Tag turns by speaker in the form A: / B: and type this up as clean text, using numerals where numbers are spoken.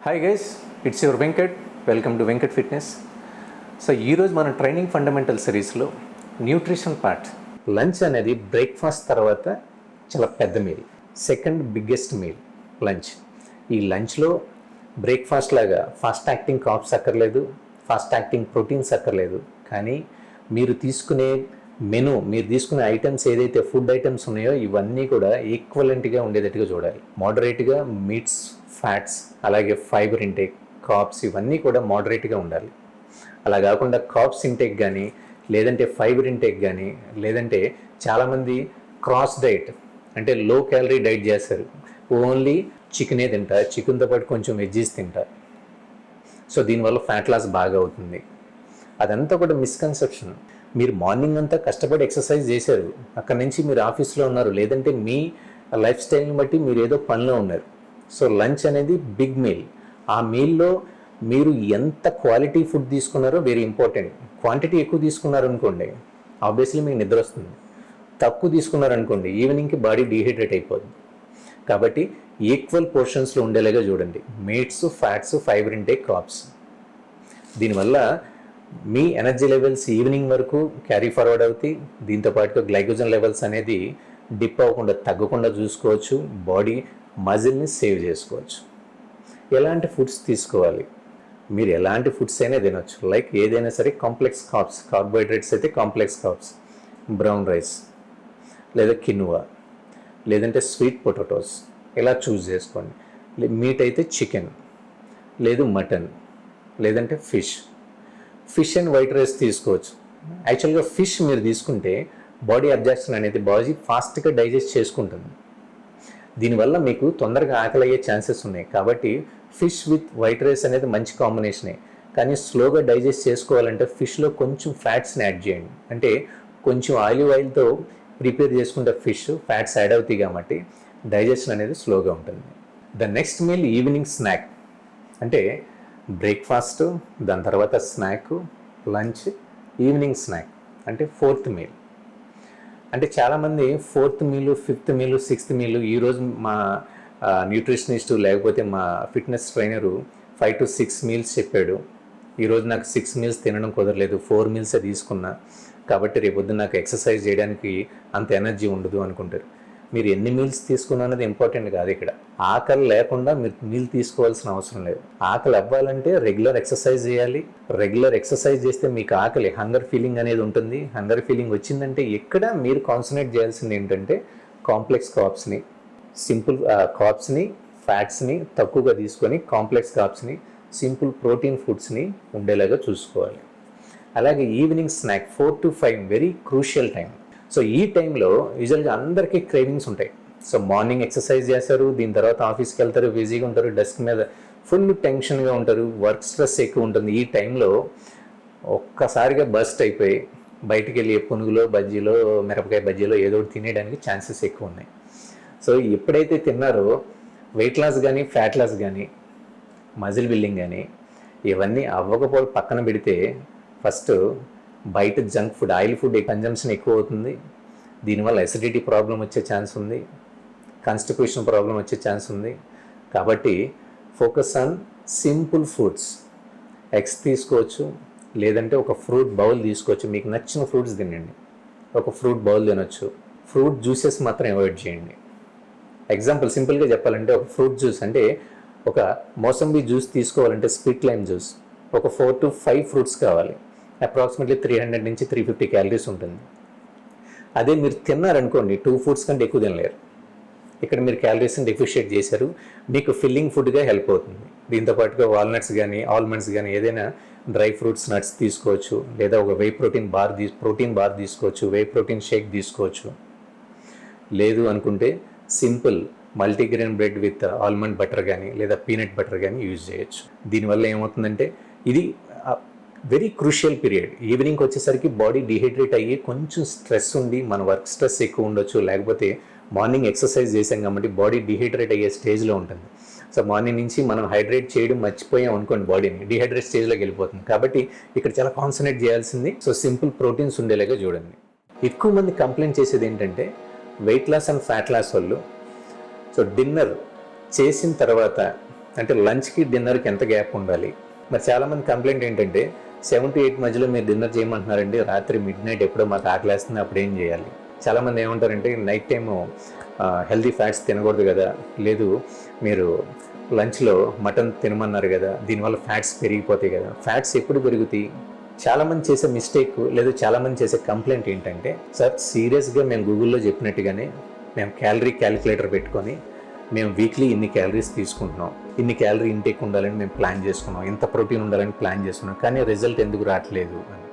A: Hi guys, it's your Venkat. Welcome to Venkat fitness. So ఈరోజు మన training fundamental సిరీస్లో nutrition part. Lunch అనేది breakfast తర్వాత చాలా పెద్ద meal, second biggest meal lunch. ఈ లంచ్లో బ్రేక్ఫాస్ట్ లాగా ఫాస్ట్ యాక్టింగ్ కార్బ్స్ అక్కర్లేదు, ఫాస్ట్ యాక్టింగ్ ప్రోటీన్స్ అక్కర్లేదు. కానీ మీరు తీసుకునే మెను, మీరు తీసుకునే ఐటమ్స్ ఏదైతే ఫుడ్ ఐటమ్స్ ఉన్నాయో ఇవన్నీ కూడా ఈక్వలెంట్గా ఉండేటట్టుగా చూడాలి. మోడరేట్గా మీట్స్, ఫ్యాట్స్, అలాగే ఫైబర్ ఇంటేక్, కార్బ్స్ ఇవన్నీ కూడా మోడరేట్గా ఉండాలి. అలా కాకుండా కార్బ్స్ ఇంటేక్ కానీ, లేదంటే ఫైబర్ ఇంటేక్ కానీ, లేదంటే చాలామంది క్రాస్ డైట్ అంటే లో క్యాలరీ డైట్ చేస్తారు. ఓన్లీ చికెనే తింటారు, చికెన్తో పాటు కొంచెం వెజ్జీస్ తింటారు. సో దీనివల్ల ఫ్యాట్ లాస్ బాగా అవుతుంది. అదంతా కూడా మిస్కన్సెప్షన్. మీరు మార్నింగ్ అంతా కష్టపడి ఎక్సర్సైజ్ చేశారు, అక్కడి నుంచి మీరు ఆఫీస్లో ఉన్నారు, లేదంటే మీ లైఫ్ స్టైల్ని బట్టి మీరు ఏదో పనిలో ఉన్నారు. సో లంచ్ అనేది బిగ్ మీల్. ఆ మీల్లో మీరు ఎంత క్వాలిటీ ఫుడ్ తీసుకున్నారో వెరీ ఇంపార్టెంట్. క్వాంటిటీ ఎక్కువ తీసుకున్నారనుకోండి, ఆబ్వియస్లీ మీకు నిద్ర వస్తుంది. తక్కువ తీసుకున్నారనుకోండి, ఈవినింగ్కి బాడీ డీహైడ్రేట్ అయిపోతుంది. కాబట్టి ఈక్వల్ పోర్షన్స్లో ఉండేలాగా చూడండి. Meats, fats, fibre intake, carbs. దీనివల్ల మీ ఎనర్జీ లెవెల్స్ ఈవినింగ్ వరకు క్యారీ ఫార్వర్డ్ అవుతాయి. దీంతోపాటుగా గ్లైకోజన్ లెవెల్స్ అనేది డిప్ అవ్వకుండా, తగ్గకుండా చూసుకోవచ్చు. బాడీ మజిల్ని సేవ్ చేసుకోవచ్చు. ఎలాంటి ఫుడ్స్ తీసుకోవాలి? మీరు ఎలాంటి ఫుడ్స్ అయినా తినొచ్చు. లైక్ ఏదైనా సరే కాంప్లెక్స్ కార్బ్స్, కార్బోహైడ్రేట్స్ అయితే కాంప్లెక్స్ కార్బ్స్, బ్రౌన్ రైస్ లేదా కినువా, లేదంటే స్వీట్ పొటాటోస్, ఇలా చూస్ చేసుకోండి. మీట్ అయితే చికెన్, లేదు మటన్, లేదంటే ఫిష్ అండ్ వైట్ రైస్ తీసుకోవచ్చు. యాక్చువల్గా ఫిష్ మీరు తీసుకుంటే బాడీ అబ్జార్ప్షన్ అనేది బాడీ ఫాస్ట్గా డైజెస్ట్ చేసుకుంటుంది. దీనివల్ల మీకు తొందరగా ఆకలి అయ్యే ఛాన్సెస్ ఉన్నాయి. కాబట్టి ఫిష్ విత్ వైట్ రైస్ అనేది మంచి కాంబినేషనే. కానీ స్లోగా డైజెస్ట్ చేసుకోవాలంటే ఫిష్లో కొంచెం ఫ్యాట్స్ని యాడ్ చేయండి. అంటే కొంచెం ఆలివ్ ఆయిల్తో ప్రిపేర్ చేసుకుంటే ఫిష్ ఫ్యాట్స్ యాడ్ అవుతాయి కాబట్టి డైజెషన్ అనేది స్లోగా ఉంటుంది. The next meal evening snack. అంటే బ్రేక్ఫాస్ట్, దాని తర్వాత స్నాక్, లంచ్, ఈవినింగ్ స్నాక్ అంటే ఫోర్త్ మీల్. అంటే చాలామంది ఫోర్త్ మీలు, ఫిఫ్త్ మీలు, సిక్స్త్ మీలు, ఈరోజు మా న్యూట్రిషనిస్టు లేకపోతే మా ఫిట్నెస్ ట్రైనరు 5 to 6 మీల్స్ చెప్పాడు. ఈరోజు నాకు 6 మీల్స్ తినడం కుదరలేదు, 4 మీల్సే తీసుకున్నా, కాబట్టి రేపొద్దు నాకు ఎక్సర్సైజ్ చేయడానికి అంత ఎనర్జీ ఉండదు అనుకుంటారు. మీరు ఎన్ని మీల్స్ తీసుకున్నది ఇంపార్టెంట్ కాదు. ఇక్కడ ఆకలి లేకుండా మీరు మీల్ తీసుకోవాల్సిన అవసరం లేదు. ఆకలి అవ్వాలంటే రెగ్యులర్ ఎక్సర్సైజ్ చేయాలి. రెగ్యులర్ ఎక్సర్సైజ్ చేస్తే మీకు ఆకలి, హంగర్ ఫీలింగ్ అనేది ఉంటుంది. హంగర్ ఫీలింగ్ వచ్చిందంటే ఇక్కడ మీరు కాన్సన్ట్రేట్ చేయాల్సింది ఏంటంటే కాంప్లెక్స్ కార్బ్స్ని, సింపుల్ కార్బ్స్ని, ఫ్యాట్స్ని తక్కువగా తీసుకొని కాంప్లెక్స్ కార్బ్స్ని, సింపుల్ ప్రోటీన్ ఫుడ్స్ని ఉండేలాగా చూసుకోవాలి. అలాగే evening snack 4 to 5 very crucial time. So ఈ టైంలో యూజువల్గా అందరికీ క్రేవింగ్స్ ఉంటాయి. సో మార్నింగ్ ఎక్సర్సైజ్ చేస్తారు, దీని తర్వాత ఆఫీస్కి వెళ్తారు, బిజీగా ఉంటారు, డెస్క్ మీద ఫుల్ టెన్షన్గా ఉంటారు, వర్క్ స్ట్రెస్ ఎక్కువ ఉంటుంది. ఈ టైంలో ఒక్కసారిగా బస్ట్ అయిపోయి బయటికి వెళ్ళి పునుగులో, బజ్జీలో, మిరపకాయ బజ్జీలో ఏదో ఒకటి తినేయడానికి ఛాన్సెస్ ఎక్కువ ఉన్నాయి. సో ఎప్పుడైతే తిన్నారో వెయిట్ లాస్ కానీ, ఫ్యాట్ లాస్ కానీ, మజిల్ బిల్డింగ్ కానీ ఇవన్నీ అవ్వకపోతే పక్కన పెడితే ఫస్ట్ బయట junk food, oil food consumption ఎక్కువ అవుతుంది. దీనివల్ల ఎసిడిటీ ప్రాబ్లం వచ్చే ఛాన్స్ ఉంది, కాన్స్టిపేషన్ ప్రాబ్లం వచ్చే ఛాన్స్ ఉంది. కాబట్టి focus on simple foods. Eggs తీసుకోవచ్చు, లేదంటే ఒక ఫ్రూట్ బౌల్ తీసుకోవచ్చు. మీకు నచ్చిన ఫ్రూట్స్ తినండి, ఒక ఫ్రూట్ బౌల్ తినొచ్చు. ఫ్రూట్ జ్యూసెస్ మాత్రం అవాయిడ్ చేయండి. ఎగ్జాంపుల్ సింపుల్గా చెప్పాలంటే ఒక ఫ్రూట్ జ్యూస్ అంటే ఒక మోసంబీ జ్యూస్ తీసుకోవాలంటే స్వీట్ లైమ్ జ్యూస్ ఒక 4 to 5 ఫ్రూట్స్ కావాలి. అప్రాక్సిమేట్లీ 300 నుంచి 350 క్యాలరీస్ ఉంటుంది. అదే మీరు తిన్నారనుకోండి 2 ఫుడ్స్ కంటే ఎక్కువ తినలేరు. ఇక్కడ మీరు క్యాలరీస్ని డెఫిషియేట్ చేశారు, మీకు ఫిల్లింగ్ ఫుడ్గా హెల్ప్ అవుతుంది. దీంతోపాటుగా వాల్నట్స్ కానీ, ఆల్మండ్స్ కానీ, ఏదైనా డ్రై ఫ్రూట్స్, నట్స్ తీసుకోవచ్చు. లేదా ఒక వే ప్రోటీన్ బార్ తీసుకోవచ్చు, వే ప్రోటీన్ షేక్ తీసుకోవచ్చు. లేదు అనుకుంటే simple multigrain bread with almond butter కానీ, లేదా పీనట్ బటర్ కానీ యూజ్ చేయొచ్చు. దీనివల్ల ఏమవుతుందంటే ఇది వెరీ క్రూషియల్ పీరియడ్. ఈవినింగ్కి వచ్చేసరికి బాడీ డిహైడ్రేట్ అయ్యి కొంచెం స్ట్రెస్ ఉండి, మన వర్క్ స్ట్రెస్ ఎక్కువ ఉండొచ్చు, లేకపోతే మార్నింగ్ ఎక్సర్సైజ్ చేసాం కాబట్టి బాడీ డిహైడ్రేట్ అయ్యే స్టేజ్లో ఉంటుంది. సో మార్నింగ్ నుంచి మనం హైడ్రేట్ చేయడం మర్చిపోయాం అనుకోండి, బాడీని డిహైడ్రేట్ స్టేజ్లోకి వెళ్ళిపోతుంది. కాబట్టి ఇక్కడ చాలా కాన్సన్ట్రేట్ చేయాల్సింది. సో సింపుల్ ప్రోటీన్స్ ఉండేలాగా చూడండి. ఎక్కువ మంది కంప్లైంట్ చేసేది ఏంటంటే weight loss and fat loss వాళ్ళు సో డిన్నర్ చేసిన తర్వాత అంటే లంచ్కి డిన్నర్కి ఎంత గ్యాప్ ఉండాలి. మరి చాలామంది కంప్లైంట్ ఏంటంటే 7 to 8 మధ్యలో మీరు డిన్నర్ చేయమంటున్నారండి, రాత్రి మిడ్ నైట్ ఎప్పుడో మాకు ఆకలేస్తుంది, అప్పుడు ఏం చేయాలి. చాలామంది ఏమంటారంటే నైట్ టైము హెల్తీ ఫ్యాట్స్ తినకూడదు కదా, లేదు మీరు లంచ్లో మటన్ తినమన్నారు కదా, దీనివల్ల ఫ్యాట్స్ పెరిగిపోతాయి కదా. ఫ్యాట్స్ ఎప్పుడు పెరుగుతాయి? చాలామంది చేసే మిస్టేక్ లేదు చాలామంది చేసే కంప్లైంట్ ఏంటంటే, సార్ సీరియస్గా మేము గూగుల్లో చెప్పినట్టుగానే మేము క్యాలరీ క్యాలిక్యులేటర్ పెట్టుకొని మేము వీక్లీ ఇన్ని క్యాలరీస్ తీసుకుంటున్నాం, ఇన్ని క్యాలరీ ఇంటేక్ ఉండాలని మేము ప్లాన్ చేసుకున్నాం, ఇంత ప్రోటీన్ ఉండాలని ప్లాన్ చేసుకున్నాం, కానీ రిజల్ట్ ఎందుకు రావట్లేదు అని.